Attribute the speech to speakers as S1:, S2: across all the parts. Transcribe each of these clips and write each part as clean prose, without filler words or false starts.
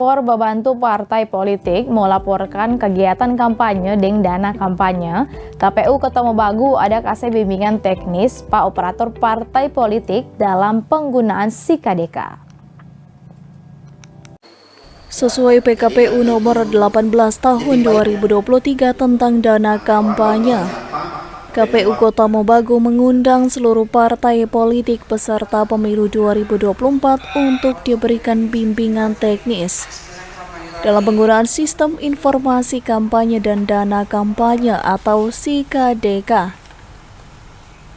S1: Membantu partai politik melaporkan kegiatan kampanye dengan dana kampanye. KPU Kota Mobagu ada kasih bimbingan teknis Pak Operator Partai Politik dalam penggunaan SIKADK.
S2: Sesuai PKPU nomor 18 tahun 2023 tentang dana kampanye, KPU Kota Mobagu mengundang seluruh partai politik peserta pemilu 2024 untuk diberikan bimbingan teknis dalam penggunaan Sistem Informasi Kampanye dan Dana Kampanye atau SIKADK.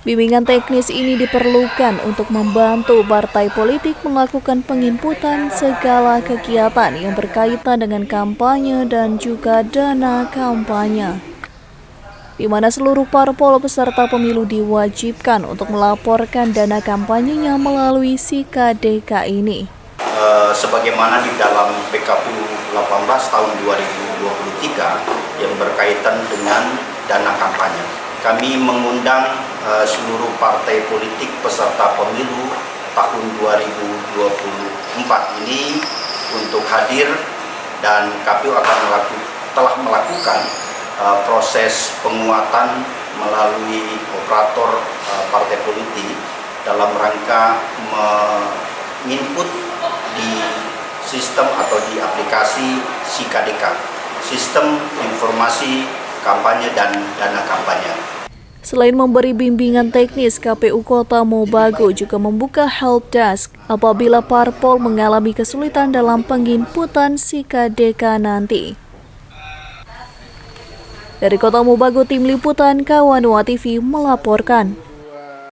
S2: Bimbingan teknis ini diperlukan untuk membantu partai politik melakukan penginputan segala kegiatan yang berkaitan dengan kampanye dan juga dana kampanye, di mana seluruh parpol peserta pemilu diwajibkan untuk melaporkan dana kampanyenya melalui SIKADK ini.
S3: Sebagaimana di dalam PKPU 18 tahun 2023 yang berkaitan dengan dana kampanye. Kami mengundang seluruh partai politik peserta pemilu tahun 2024 ini untuk hadir, dan KPU telah melakukan proses penguatan melalui operator partai politik dalam rangka menginput di sistem atau di aplikasi SIKADK, Sistem Informasi Kampanye dan Dana Kampanye.
S2: Selain memberi bimbingan teknis, KPU Kota Mobagu juga membuka help desk apabila parpol mengalami kesulitan dalam penginputan SIKADK nanti. Dari Kota Mobagu, Tim Liputan Kawanua TV melaporkan.